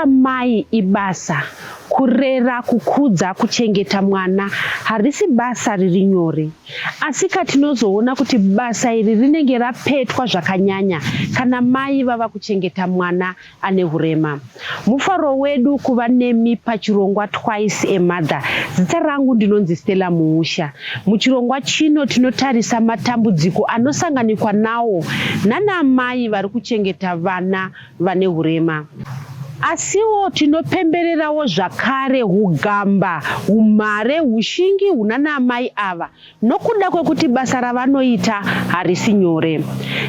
kuva mai ibasa. Kurera, kukudza, kuchengeta mwana harisi basa riri nyore. Asi katinozoona kuti basa iri rinenge rapetwa zvakanyanya kana mai vava kuchengeta mwana ane hurema. Mufaro wedu kuva nemi pachirongwa Twice a Mother. Zita rangu ndinonzi Stella Muusha. Muchirongwa chino tinotarisa matambudziko anosanganikwa nawo nana mai vari kuchengeta vana vane hurema. Asiwo tinopembererawo zvakare hugamba, humare, hushingi hunana mai ava nokuda kwekuti basa ravanoita harisi nyore.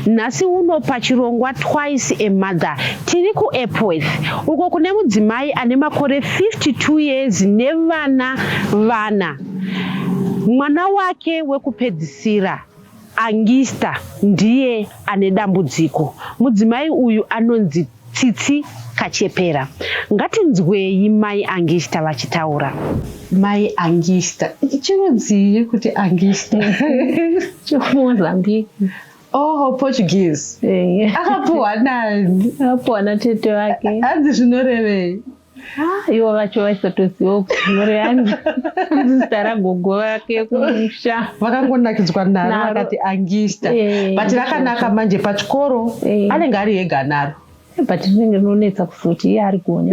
Nhasi uno pachirongwa Twice a Mother tiri kuEpworth uko kune mudzimai ane makore 52 years nevana vana. Mwana wake wekupedzisira Angista ndiye ane dambudziko. Mudzimai uyu anonzi Tsitsi Kachepera. Ngatinzwei mai Angista vachitaura. Mai Angista. Chinonzi kuti Angista. Mozambique. Oh, Portuguese. Akapuwa nani? Akapuwa na tete wake. Hanzi zvinorevei? Iwo vacho vaisatoziva nyore yangu. Zita ragogo wake kumusha. Vakangonakidzwa naro vakati Angista. But rakanaka manje pachikoro anenge ari ega naro. But rinenge rinonetsa kuzoti iye ari kuone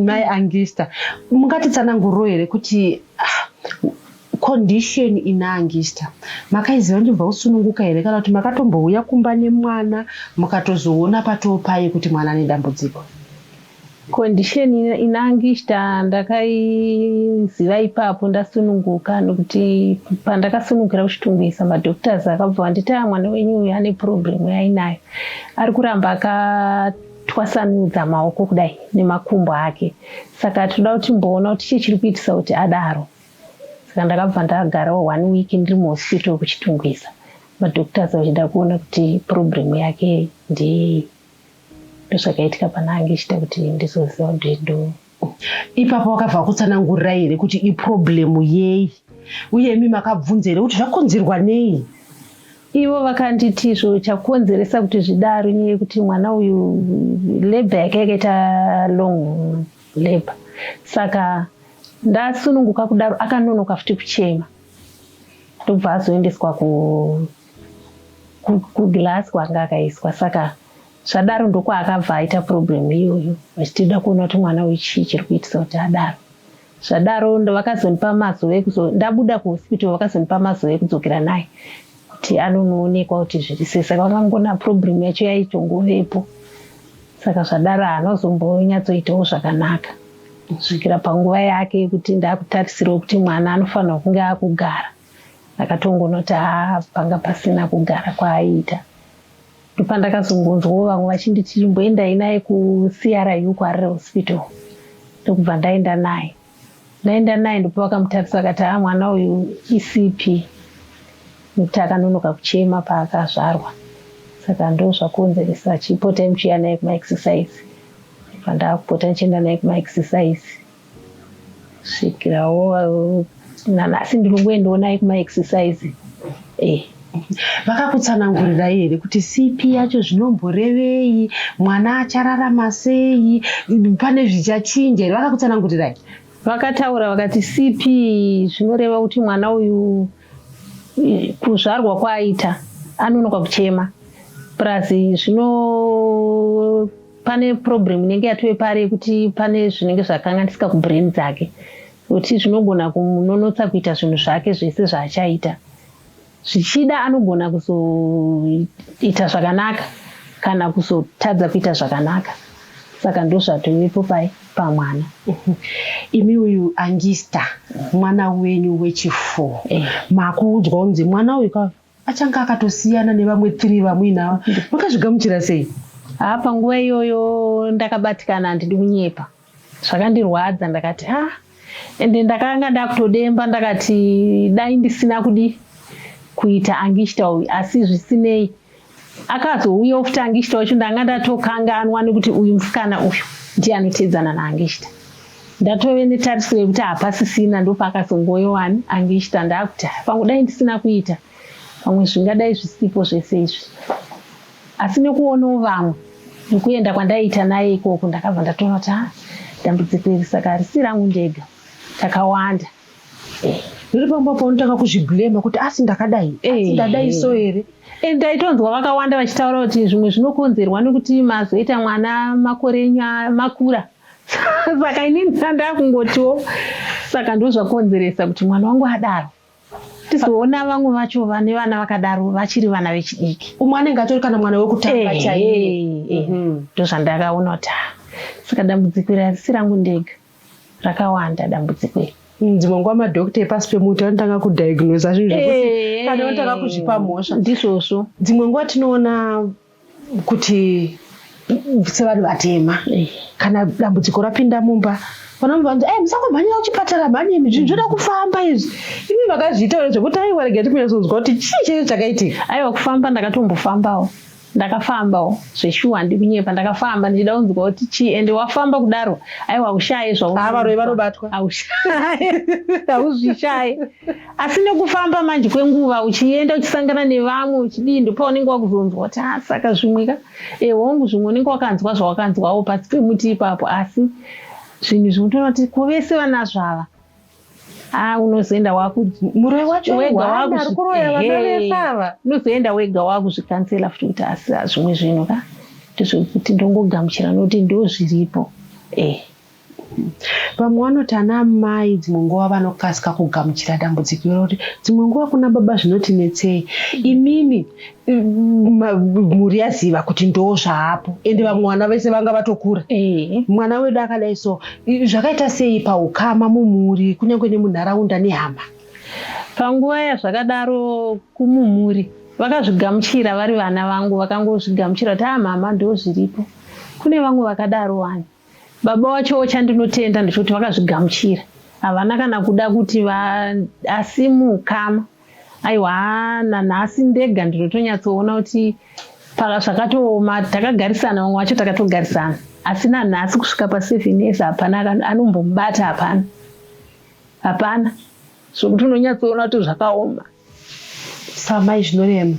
mai Angista. Mungatitsananguriro here kuti condition ina Angista. Makaiziva ndibva kusununguka here kana kuti makatombouya kumba nemwana mukatozoona patopai kuti mwana ane dambudziko? Condition ina Angista ndakaiziva ipapo ndasununguka nokuti pandakasunungura kuchitungisa madhoktors akabva vanditi mwana wenyu uyu ane problem yainayo. Ari kuramba akatwasanudza maoko kudai nemakumbo ake. Saka toda kuti mboona kuti chii chiri kuitisa kuti adaro. Saka ndakabva ndagarawo 1 week ndiri muhospital kuchitungisa. Madhoktors vachida kuona kuti problem yake ndeyei. Ndozvakaitika pana Angista kuti ndizoziva ndendo. Ipapo wakabva kutsanangurira here kuti iproblemu yei? Uye imi makabvunza here kuti zvakonzerwa nei? Ivo vakanditi chakonzeresa kuti zvidaro nyaya kuti mwana uyu labor yake yakaita long labor. Saka ndasununguka kudaro akanonoka futi kuchema. Ndobva azoendeswa kuglass kwanga akaiswa. Saka zvadaro ndokwa akabva aita problem iyoyo vachitida kuona kuti mwana uyu chii chiri kuitisa kuti adaro. Zvadaro vakazonipa mazuva ndabuda kuhospital vakazonipa mazuva ekudzokera naye kuti anonoonekwa kuti zviri sei. Saka vakangona problem yacho yaitongovepo. Saka zvadaro haanozombonyatsoitawo zvakanaka kusvikira panguva yake yekuti ndakutarisirawo kuti mwana anofanira kunge akugara. Akatongoona kuti panga pasina kugara kwaaiita. Ndopandakazongonzwawo vamwe vachinditi chimboendai naye kuCRU kuHarare Hospital. Ndokubva ndaenda naye. Ndaenda naye ndipo vakamutarisa vakati mwana uyu ECP. Nokuti akanonoka kuchema paakazvarwa. Saka ndozvakonzeresa achipota muchienda naye kumaexercise. Ndakupota ndichienda naye kumaexercise. Svikirawo nanhasi ndiri kungoendawo naye kumaexercise. Vakakutsanangurira here kuti CP yacho zvinomborevei, mwana achararama sei, pane zvichachinja here? Vakakutsanangurirai? Vakataura vakati CP zvinoreva kuti mwana uyu kuzvarwa kwaaita anonoka kuchema. Plus pane problem inenge yatove pari kuti pane zvinenge zvakanganisika kubrain dzake. Kuti zvinogona kumunonotsa kuita zvinhu zvake zvese zvaachaita. Zvichida anogona kuzoita zvakanaka kana kuzotadza kuita zvakanaka. Saka ndozvatovepo pamwana. Imi uyu Angista, mwana wenyu wechifu. Makuudzwa kunzi mwana uyu achanga akatosiyana nevamwe 3 vamuinava. Makazvigamuchira sei? Panguva iyoyo ndakabatikana handidi kunyepa. Zvakandirwadza ndakati ende ndakanga ndakutodemba ndakati dai ndisina kuita Angista uyu, asi zvisinei akazouya futi Angista wacho ndanga ndatokanganwa nekuti uyu musikana uyu ndiye anotedzana naAngista. Ndatove netarisiro yekuti hapasisina, ndopakazongoiwa Angista. Ndakuti pamwe dai ndisina kuita pamwe zvingadai zvisipo zvese izvi. Asi nekuonawo vamwe nekuenda kwandaita naye ikoko ndakabva ndatoona kuti dambudziko iri saka harisi rangu ndega, takawanda. Riri pamba paunotanga kuzviblema kuti asi ndakadai, asi ndadai so here. Ndaitonzwa vakawanda vachitaura kuti zvimwe zvinokonzerwa nekuti mazoita mwana makore makura. Saka inini ndakungotiwo, saka ndozvakonzeresa kuti mwana wangu adaro. Tizoona vamwe vacho vane vana vakadaro vachiri vana vechidiki. Umwe anenge atori kana mwana wekutanga chaiye. Ndozvandakaona kuti saka dambudziko iri harisi rangu ndega, rakawanda dambudziko iri. Dzimwe nguva madhokita epasi pemuti anotanga kudiagnosa zvinhu zvekuti kana vanotanga kuzvipa mhosva. Ndizvozvo. Dzimwe nguva tinoona kuti sevanhu vatema kana dambudziko rapinda mumba vanoti musangomhanyira kuchipatara, mhanyeni zvinhu zvoda kufamba izvi. Imi vakazviitaura zvekuti aiwa rega timenyatsokunzwa kuti chii chaicho chakaitika. Aiwa kufamba ndakatombofambawo. Ndakafambawo zveshuwa ndikunyepa, ndakafamba ndichida kunzwa kuti chii, ende wafamba kudaro aiwa ushaye varoi vanobatwa, hauzvishaye. Asi nekufamba manje kwenguva uchienda uchisangana nevamwe uchidii, ndipo unenge wakuzonzwa kuti saka zvimweka hongu zvimwe unenge wakanzwa zvawakanzwawo pasi pemuti ipapo, asi zvinhu zvinotoona kuti kovese vanazvo ava unozoenda muroi wacho unozoenda wega wakuzvikansela futi kuti asi zvimwe zvinhu ka ndezvekuti ndongogamuchira nokuti ndozviripo. Vamwe vanoti ana mai dzimwe nguva vanokasika kugamuchira dambudziko irori, dzimwe nguva kuna baba zvinotinetsei. Imimi muri yaziva kuti ndozvaapo, ende vamwe vana vese vanga vatokura. Mwana wedu akadai so, zvakaita sei paukama mumuri kunyange nemunharaunda nehama? Panguva yazvakadaro kumumuri vakazvigamuchira vari vana vangu, vakangozvigamuchira kuti mama ndozviripo. Kune vamwe vakadaro vana. Baba wacho chandinotenda ndechoti vakazvigamuchira. Havana kana kuda kuti asimukama. Aiwa nanhasi ndega ndinotonyatsoona kuti zvakatooma takagarisana, vamwe vacho takatogarisana. Asi nanhasi kusvika pa7 years hapana anombomubata, hapana. Hapana. Zvokuti unonyatsoona kuti zvakaoma. Samai zvinorema.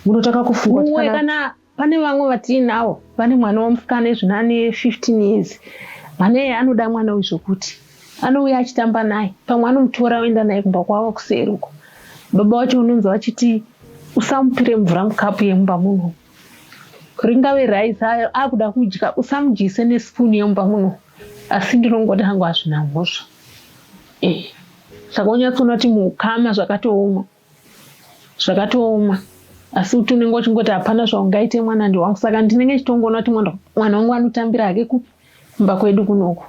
Munotaka kufunga kana pane vamwe vatinavo vane mwana womusikana ezvinane 15 years. Mwana iye anoda mwana uyu zvokuti anouya achitamba naye, pamwe anomutora oenda naye kumba kwavo kuseri uko. Baba wacho unonzwa vachiti usamupire mvura mukapu yemumba muno, ringave raisi akuda kudya usamudyise nesipuni yemumba muno. Asi ndinongoti hangu hazvina mhosva. Saka unyatsoona kuti muukama zvakatooma. Asi kuti unenge uchingoti hapana zvaungaite mwana ndiwangu, saka ndinenge chitongoona kuti mwana wangu anotambira hake kumba kwedu kunoku.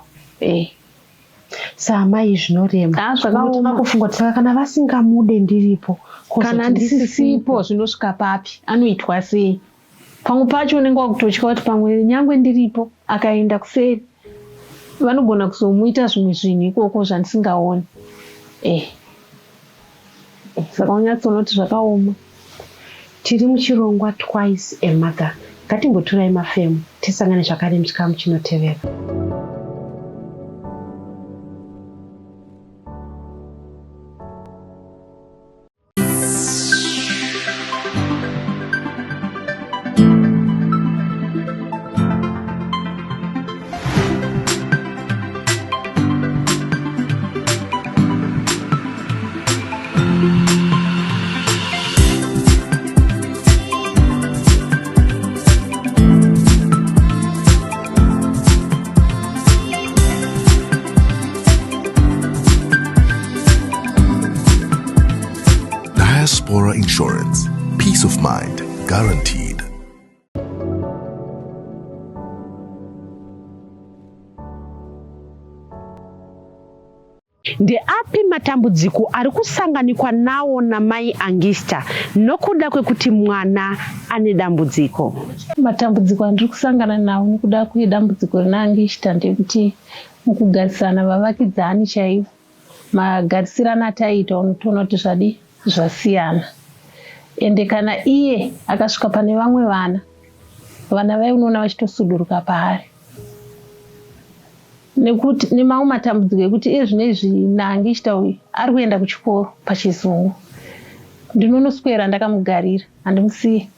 Samai zvinorema. Zvakaoma kufunga kuti kana vasingamude ndiripo, kana ndisisipo zvinosvika papi, anoitwa sei? Pamwe pacho unenge wakutotya kuti pamwe nyangwe ndiripo akaenda kuseri vanogona kuzomuita zvimwe zvinhu ikoko zvandisingaoni. Saka unyatsoona kuti zvakaoma. Tiri muchirongwa Twice a Mother. Ngatimboturai mafemu tisangane zvakare muchikamu chinotevera. Diaspora Insurance. Peace of mind guaranteed. Ndeapi matambudziko ari kusanganikwa nawo namai Angista nokuda kwekuti mwana ane dambudziko? Matambudziko andiri kusangana nawo nokuda kwedambudziko rina Angista ndekuti mukugarisana vavakidzani chaivo, magarisirana ataita unotoona kuti zvasiyana. Ende kana iye akasvika pane vamwe vana vai unoona vachitosuduruka paari. Nekuti nemamwe matambudziko ekuti zvinezvi naAngista uyu ari kuenda kuchikoro pachizungu. Ndinonoswera ndakamugarira, handimusiye.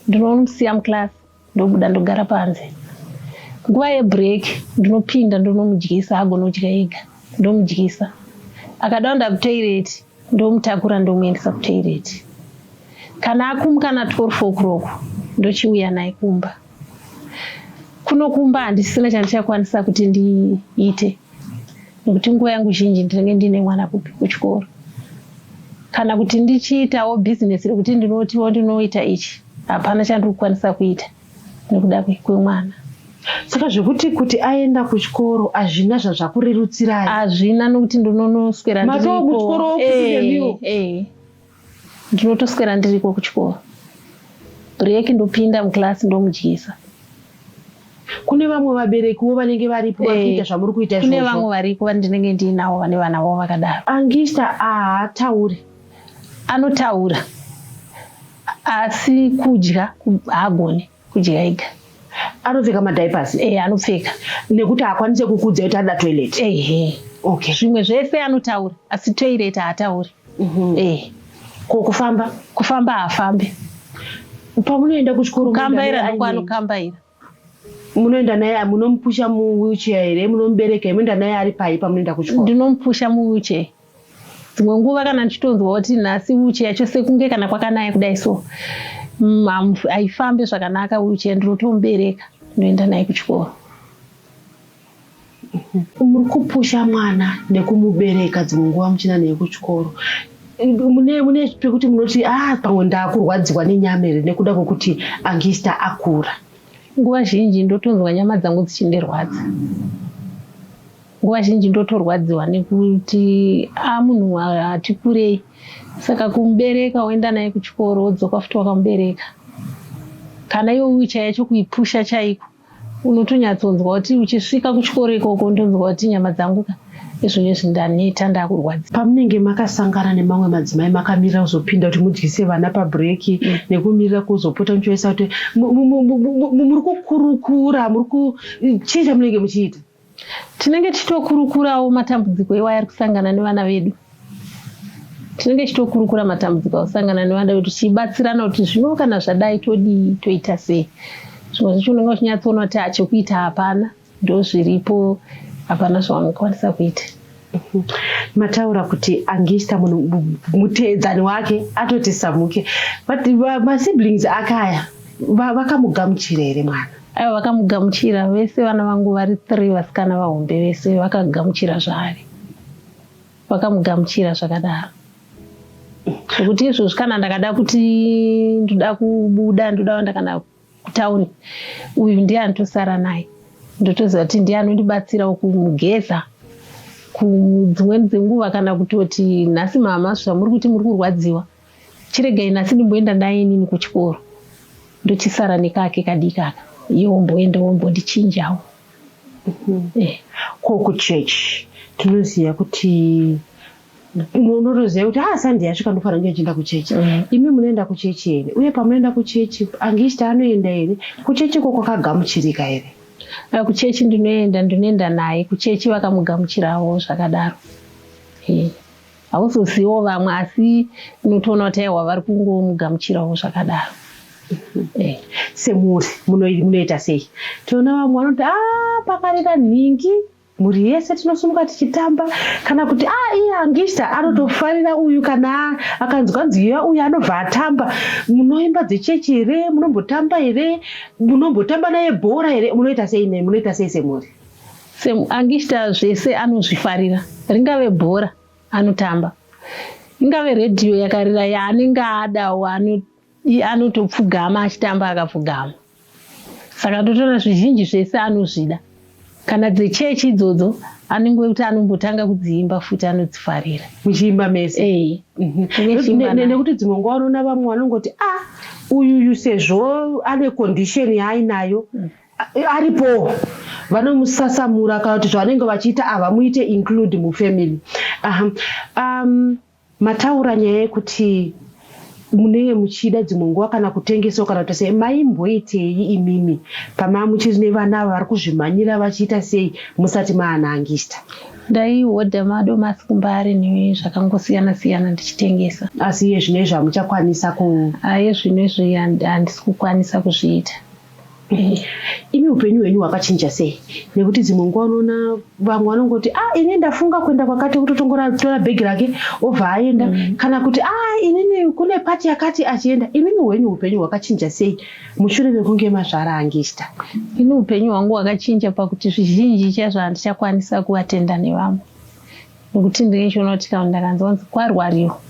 Ndinomusiya mukilasi ndobuda ndogara panze. Nguva yebreak ndinopinda ndonomudyisa, agona kudya ega, ndomudyisa. Akadaunda kutoilet ndomutakura ndomuendesa kutoilet. Kana akumuka na 12 o'clock ndochiuya naye kumba. Kuno kumba handisina chandichakwanisa kuti ndiite, nekuti nguva yangu zhinji ndinenge ndine mwana kuchikoro. Kana kuti ndichiitawo business rekuti ndinotiwo ndinoita ichi, hapana chandikukwanisa kuita nekuda kwemwana. Saka zvekuti kuti aenda kuchikoro hazvina zvazvakurerutsirai? Hazvina, nokuti ndinonoswera ndiriko. Ndinotoswera ndiriko kuchikoro. Break ndopinda muklasi ndomudyisa. Kune vamwe vaberekiwo vanenge varipo vakuita zvamuri kuita izvozvo? Kune vamwe variko vandinenge ndinawo vane vana vavo vakadaro. Angista haatauri? Anotaura, asi kudya haagoni kudya ega. Anopfeka madhaipasi? Anopfeka. Nekuti haakwanise kukudza kuti ada toilet? Okay. Zvimwe zvese anotaura, asi toilet haatauri. Kufamba? Kufamba haafambi. Pamunoenda kuchikoro kukambaira ndiko anokambaira. Munoenda naye, munomupusha muwheelchair here, munomubereka here, munoenda naye ari pai pamunoenda kuchikoro? Ndinomupusha muwheelchair. Dzimwe nguva kana ndichitonzwa kuti nhasi wheelchair chose kunge kana kwakanaya kudai so haifambi zvakanaka wheelchair, ndinotomubereka ndoenda naye kuchikoro. Muri kupusha mwana nekumubereka dzimwe nguva muchienda naye kuchikoro. Mune pekuti munoti pamwe ndaakurwadziwa nenyama here nekuda kwokuti Angista akura? Nguva zhinji ndotonzwa nyama dzangu dzichindirwadza. Nguva zhinji ndotorwadziwa nekuti munhu ati kurei. Saka kumubereka woenda naye kuchikoro wodzoka futi wakamubereka. Kana iwe wheelchair yacho kuipusha chaiko, unotonyatsonzwa kuti uchisvika kuchikoro ikoko ndonzwa kuti nyama dzangu izvonizvi ndaneta ndakurwadza. Pamunenge makasangana nemamwe madzimai makamirira kuzopinda kuti mudyise vana pabreaki nekumirira kuzopota muchivaisa kuti muri kukurukura, chii chamunenge muchiita? Tinenge tichitokurukurawo matambudziko iwayo ari kusangana nevana vedu. Tinenge tichitokurukura matambudziko akusangana nevana vedu, tichibatsirana kuti zvino kana zvadai todii, toita sei. Zvimwe zvacho unenge uchinyatsoona kuti chekuita hapana, ndozviripo, hapana zvawangakwanisa kuita. Mataura kuti Angista muteedzani wake atoti samuke, but masiblings akaya vakamugamuchira here mwana? Aiwa, vakamugamuchira vese. Vana vangu vari 3 vasikana vahombe vese vakagamuchira zvaari, vakamugamuchira zvakadaro. Zvekuti izvozvo kana ndakada kuti ndoda kubuda, ndoda kuenda kana kutauni, uyu ndiye anotosara naye, ndotoziva kuti ndiye anondibatsirawo kumugeza. Kudzimweni dzenguva kana kutoti nhasi mama zvamuri kuti muri kurwadziwa, chiregai nhasi ndimboenda naye inini kuchikoro, ndochisara nekake kadikaka, iye womboenda wombondichinjawo. Kuchechi tinoziva kuti unotoziva kuti Sunday yasvika ndofanira kunge ndichienda kuchechi. Imi munoenda kuchechi here? Uye pamunoenda kuchechi Angista anoenda here? Kuchechi ko kwakagamuchirika here? Kuchechi ndinoenda naye kuchechi, vakamugamuchirawo zvakadaro. Hauzoziviwo vamwe, asi unotoona kuti aiwa vari kungomugamuchirawo zvakadaro. Semuri munoita sei? Tinoona vamwe vanoti pakarira nhingi muri yese tinosumuka tichitamba, kana kuti iye Angista anotofarira uyu, kana akanzwa nziva uyu anobva atamba. Munoimba dzechechi here? Munombotamba here? Munombotamba naye bhora here? Munoita sei naye? Munoita sei semuri? Angista zvese anozvifarira, ringave bhora anotamba, ingave redhiyo yakarira yaanenge adawo anotopfugama achitamba akapfugama. Saka totoona zvizhinji zvese anozvida. Kana dzechechi idzodzo anenge kuti anombotanga kudziimba futi anodzifarira. Muchiimba mese? Nekuti dzimwe nguva unoona vamwe vanongoti uyu sezvo ane condition yaainayo aripo, vanomusasamura kana kuti zvavanenge vachiita havamuite include mufamily. Mataura nyaya yekuti munenge muchida dzimwe nguva kana kutengesawo kana kuti sei, maimboitei imimi pamamuchine vana vari kuzvimhanyira vachiita sei musati maana Angista? Ndaihodha madomasi kumbari nezvakangosiyana siyana ndichitengesa. Asi iye zvinezvi hamuchakwanisa iye zvinezvi handisi kukwanisa kuzviita. Imi upenyu hwenyu hwakachinja sei? Nekuti dzimwe nguva unoona vamwe vanongoti ini ndafunga kuenda kwakati kutotora bhegi rake obva aenda, kana kuti inini kune pati yakati achienda. Imimi hwenyu upenyu hwakachinja sei mushure mekunge mazvara Angista? Ini upenyu hwangu hwakachinja pakuti zvizhinji chazvo handichakwanisa kuatenda nevamwe. Nekuti ndinochiona kuti kana ndakanzonzi kwarwariwa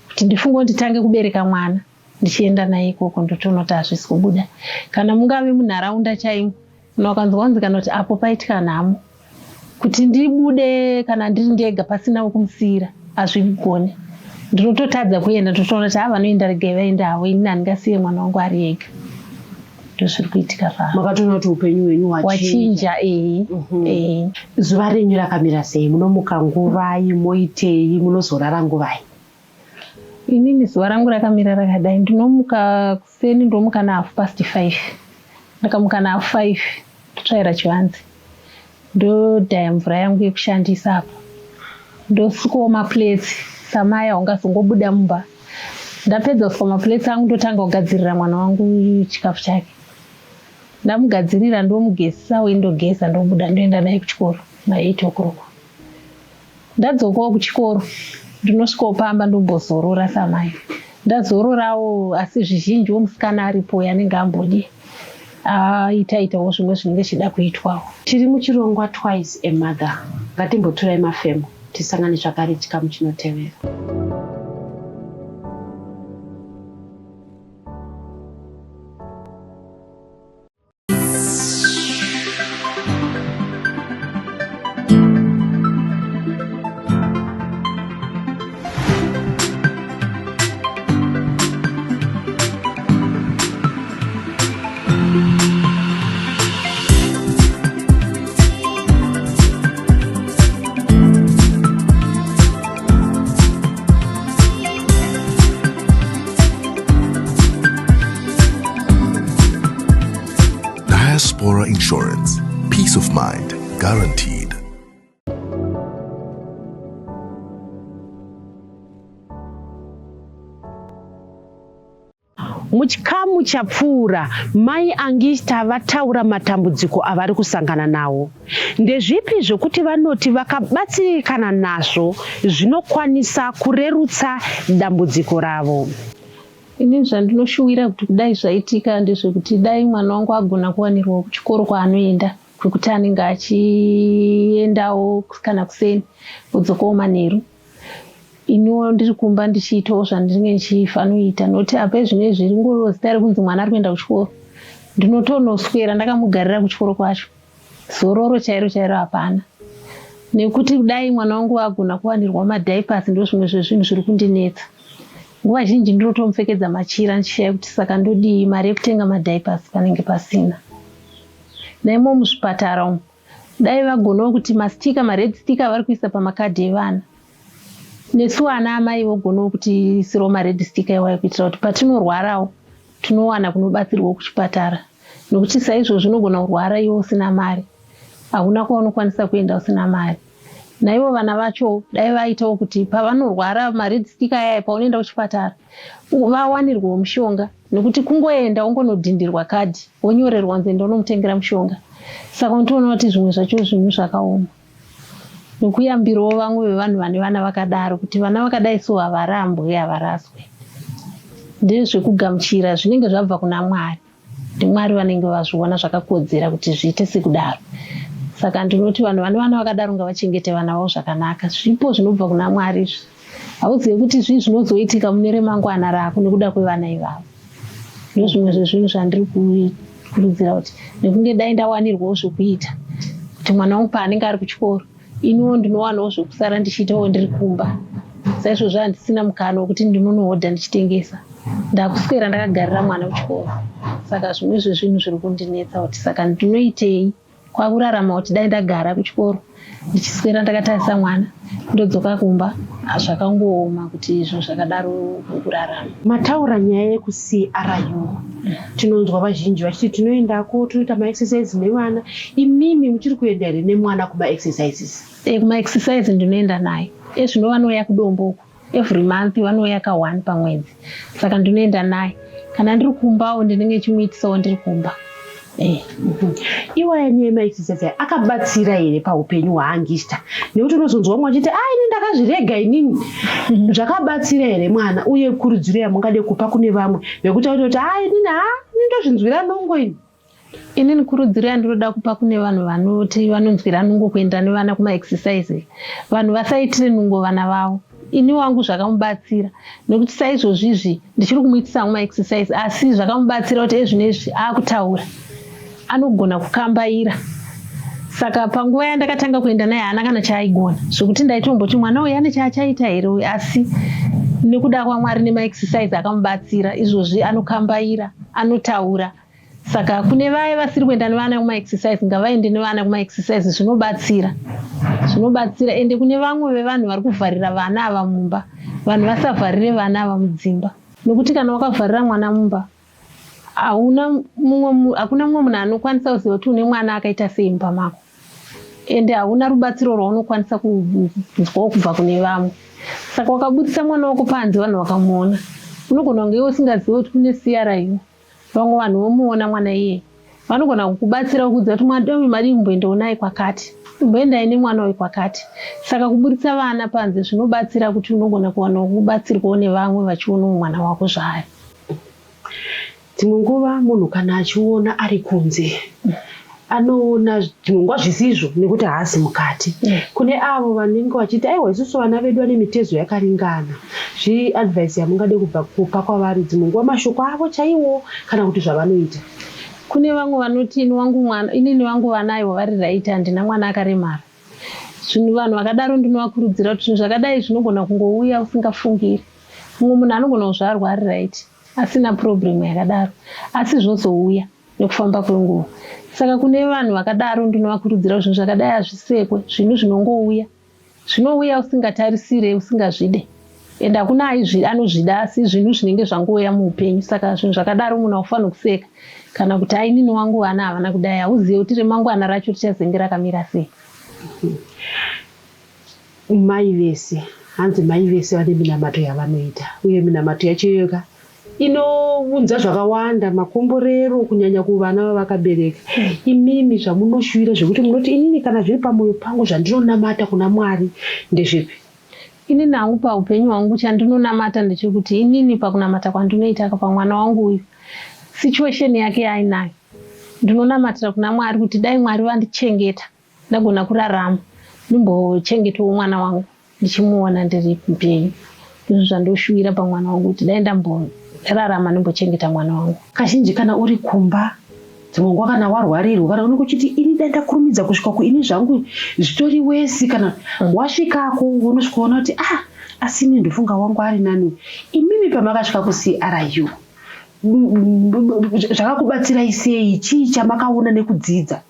kuti ndifunga kuti nditange kubereka mwana ndichienda naye ikoko ndotoona kuti hazvisi kubuda. Kana mungave munharaunda chaimo unokanzwanzi kana kuti apo paitika nhamo kuti ndibude kana ndiri ndega pasina wokumusiira hazvigone. Ndinototadza kuenda ndotoona kuti vanoenda regai vaenda havo, ini handingasiye mwana wangu ari ega. Ndozviri kuitika pano. Makatoona kuti upenyu hwenyu hwachinja. Zuva renyu rakamira sei? Munomuka nguvai, moitei, munozorara nguvai? Inini zuva rangu rakamira rakadai, ndinomuka kuseni ndomuka na5:30. Ndakamuka na5 ndotsvaira chivanze ndodhaya mvura yangu yekushandisa apo, ndosukawo maplates samaya ungazongobuda mumba. Ndapedza kusuka maplates angu ndotanga kugadzirira mwana wangu chikafu chake. Ndamugadzirira ndomugezesa windogeza ndobuda ndoenda naye kuchikoro na8 o'clock. Ndadzokawo kuchikoro ndinosvikawo pamba ndombozorora samai. Ndazororawo asi zvizhinji womusikana aripo yanenge ambodi itaitawo zvimwe zvinenge zvida kuitwawo. Tiri muchirongwa Twice a Mother. Ngatimbotorai mafemo tisangane zvakare chikamu chinotevera. Diaspora Insurance. Peace of mind guaranteed. Muchikamu chapfuura mai Angista vataura matambudziko avari kusangana nawo. Ndezvipi zvokuti vanoti vakabatsirikana nazvo zvinokwanisa kurerutsa dambudziko ravo? Ini zvandinoshuwira kuti kudai zvaitika ndezvekuti dai mwana wangu agona kuwanirwa kuchikoro kwaanoenda, kwekuti anenge achiendawo kana kuseni odzokawo manheru. Iniwo ndiri kumba ndichiitawo zvandinenge ndichifanoita, nokuti apa zvine zviri ngoro zita rekunzi mwana ari kuenda kuchikoro. Ndinotonoswera ndakamugarira kuchikoro kwacho. Zororo chairo chairo hapana. Nekuti kudai mwana wangu agona kuwanirwa madhaipasi ndozvimwe zvezvinhu zviri kundinetsa. Nguva zhinji ndinotomupfekedza machira ndichishaya kuti saka ndodii mari yekutenga madhaipasi panenge pasina. Naimo muzvipatara umu dai vagonawo kuti mastika mared stika vari kuisa pamakadhi evana. Nesu ana amai vogonawo kuti isirowo mared stika iwayo kuitira kuti patinorwarawo tinowana kunobatsirwa kuchipatara. Nokuti saizvozvo unogona kurwara iwe usina mari, hakuna kwaunokwanisa kuenda usina mari. Naivo vana vacho dai vaitawo kuti pavanorwara mared stika yaya paunoenda kuchipatara vawanirwa mushonga, nokuti kungoenda ungonodhindirwa kadhi wonyorerwa nzendo unomutengera mushonga. Saka unotoona kuti zvimwe zvacho zvinhu zvakaoma. Nokuyambirawo vamwe vevanhu vane vana vakadaro kuti vana vakadai so havarambwe havaraswe. Ndezvekugamuchira zvinenge zvabva kuna Mwari. Mwari vanenge vazviona zvakakodzera kuti zviite sekudaro. Saka ndinoti vanhu vane vana vakadaro ngavachengete vana vavo zvakanaka. Zvipo zvinobva kuna Mwari izvi. Hauzivi kuti zvii zvinozoitika mune remangwana rako nekuda kwevana ivavo. Ndozvimwe zvezvinhu zvandiri kukurudzira kuti nekunge dai ndawanirwawo zvokuita kuti mwana wangu paanenge ari kuchikoro iniwo ndinowanawo zvokusara ndichiitawo ndiri kumba. Saizvozvo handisina mukana wekuti ndinonohodha ndichitengesa. Ndakuswera ndakagarira mwana kuchikoro. Saka zvimwe zvezvinhu zviri kundinetsa kuti saka ndinoitei kwakurarama kuti dai ndagara kuchikoro ndichiswera ndakatarisa mwana ndodzoka kumba zvakangooma kuti izvo zvakadaro kurarama. Mataura nyaya yekuCRU. Tinonzwa vazhinji vachiti tinoendako toita maexercise nevana. Imimi muchiri kuenda here nemwana kumaexercises? Kumaexercise ndinoenda naye. Ezvino vanouya kudomboko every month vanouya ka1 pamwedzi. Saka ndinoenda naye. Kana ndiri kumbawo ndinenge chimuitisawo ndiri kumba. Iwaya nyema exercise akabatsira here paupenyu hwaangista nekuti unozonzwa mumwe achiti ini ndakazvirega inini zvakabatsira here mwana uye kurudziro yamungade kupa kune vamwe vekuti kuti inini ndozvinzwira nungo ini inini kurudziro yandinoda kupa kune vanhu vanoti vanonzwira nungo kuenda nevana kumaexercise vanhu vasaitire nungo vana vavo ini wangu zvakamubatsira nekuti saizvozvizvi ndichiri kumuitisa kumaexercise asi zvakamubatsira kuti ezvinezvi akutaura anogona kukambaira saka panguva yandakatanga kuenda naye haana kana chaaigona zvokuti ndaitomboti mwana uyu ane chaachaita here uyu asi nekuda kwaMwari nemaexercise akamubatsira izvozvi anokambaira anotaura saka kune vaye vasiri kuenda nevana kumaexercise ngavaende nevana kumaexercise zvinobatsira ende kune vamwe vevanhu vari kuvharira vana ava mumba vanhu vasavharire vana ava mudzimba nokuti kana wakavharira mwana mumba hakuna mumwe munhu anokwanisa kuziva kuti une mwana akaita sei mumba mako ende hauna rubatsiro rwaunokwanisa kunzwawo kubva kune vamwe saka wakabudisa mwana wako panze vanhu vakamuona unogona kunge usingazivi kuti kune CRU vamwe vanhu vomuona mwana iye vanogona kukubatsira kuudza kuti mwana uyu mari kumboendawo naye kwakati kumboendai nemwana uyu kwakati saka kubudisa vana panze zvinobatsira kuti unogona kuwana kubatsirwawo nevamwe vachionawo mwana wako zvayo. Dzimwe nguva munhu kana achiona ari kunze anoona zvimwe zvisizvo nekuti haasi mukati. Kune avo vanenge vachiti aiwa isusu vana vedu vane mitezo yakaringana. Zviadvice yamungade kupa kwavari dzimwe nguva mashoko avo chaiwo kana kuti zvavanoita. Kune vamwe vanoti inini wangu vana ivo vari right handina mwana akaremara. Zvinhu vanhu vakadaro ndinovakurudzira kuti zvinhu zvakadai zvinogona kungouya usingafungiri. Mumwe munhu anogona kuzvarwa ari right asina problem yakadaro asi zvozouya nekufamba kwenguva. Saka kune vanhu vakadaro ndinovakurudzira kuti zvinhu zvakadai hazvisekwe zvinhu zvinouya usingatarisire usingazvide ende hakuna anozvida asi zvinhu zvinenge zvangouya muupenyu. Saka zvinhu zvakadaro munhu haufanira kuseka kana kuti inini wangu vana havana kudai hauzive kuti remangwana racho richazenge rakamira sei. Mai vese hanzi mai vese vane minamato yavanoita uye minamato yacho inounza zvakawanda makomborero kunyanya kuvana vavakabereka. Imimi zvamunoshuwira zvekuti munoti inini kana zviri pamwoyo pangu zvandinonamata kuna Mwari ndezvipi? Inini hangu paupenyu hwangu chandinonamata ndechekuti inini pakunamata kwandinoita pamwana wangu uyu situation yake yainayo ndinonamatira kuna Mwari kuti dai Mwari vandichengeta ndagona kurarama ndimbochengetawo mwana wangu ndichimuona ndiri mupenyu. Izvo zvandoshuwira pamwana wangu kuti dai ndamborarama ndimbochengeta mwana wangu. Kazhinji kana uri kumba dzimwe nguva kana warwarirwa kana unokuchiti ini dai ndakurumidza kusvika kuini zvangu zvitori wesi kana wasvikako unosvikaona kuti asi ini ndofunga wangu ari nani. Imimi pamakasvika kuCRU zvakakubatsira sei? Chii chamakaona nekudzidza?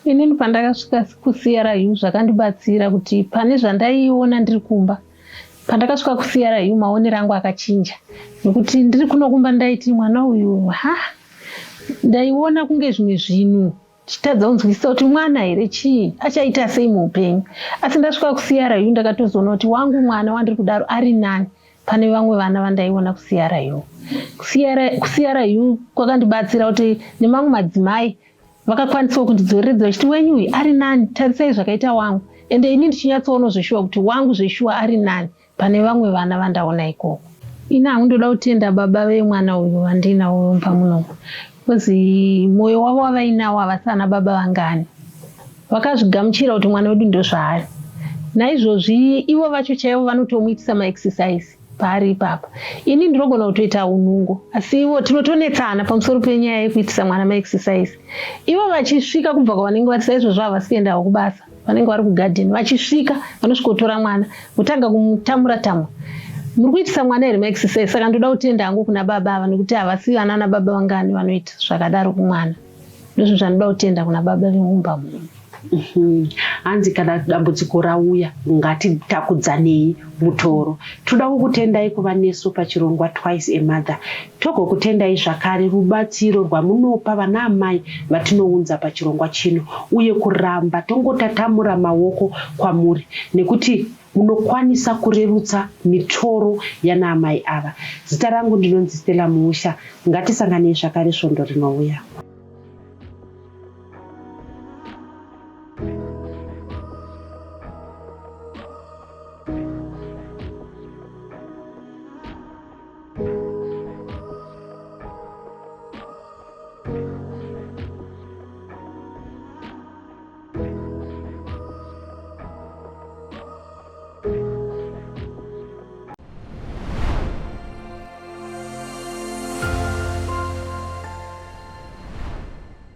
Inini pandakasvika kuCRU zvakandibatsira kuti pane zvandaiona ndiri kumba pandakasvika kuCRU maonero angu akachinja nekuti ndiri kuno kumba ndaiti mwana uyu ndaiona kunge zvimwe zvinhu chitadza kunzwisisa kuti mwana here chii achaita sei muupenyu. Asi ndasvika kuCRU ndakatozoona kuti wangu mwana wandiri kudaro ari nani pane vamwe vana vandaiona kuCRU. kuCRU kwakandibatsira kuti nemamwe madzimai vakakwanisawo kundidzoreredza vachiti wenyu uyu ari nani tarisai zvakaita wangu ende ini ndichinyatsoona zveshuwa kuti wangu zveshuwa ari nani pane vamwe vana vandaona ikoko. Ini hangu ndoda kutenda baba vemwana uyu vandinawo mumba muno kozi mwoyo wavo wavainawo havasana baba vangani vakazvigamuchira kuti mwana wedu ndozvaari. Naizvozvi ivo vacho chaivo vanotomuitisa maexercise paari ipapa. Ini ndinogona kutoita unungo asi ivo tinotonetsana pamusoro penyaya yekuitisa mwana maexercise. Ivo vachisvika kubva kwavanenge vari saizvozvo havasi kuendawo kubasa vanenge vari kugadheni vachisvika vanosvika kutora mwana kutanga kumutamura muri kuitisa mwana here maexercise. Saka ndoda kutenda hangu kuna baba ava nekuti havasi vana nababa vangani vanoita zvakadaro kumwana. Ndozvo zvanoda kutenda kuna baba vemumba muno. Hanzi kana dambudziko rauya ngatitakudzanei mutoro. Toda kukutendai kuva nesu pachirongwa Twice a Mother. Togokutendai zvakare rubatsiro rwamunopa vana amai vatinounza pachirongwa chino uye kuramba tongotatamura maoko kwamuri nekuti munokwanisa kurerutsa mitoro yana amai ava. Zita rangu ndinonzi Stella Muusha. Ngatisanganei zvakare svondo rinouya.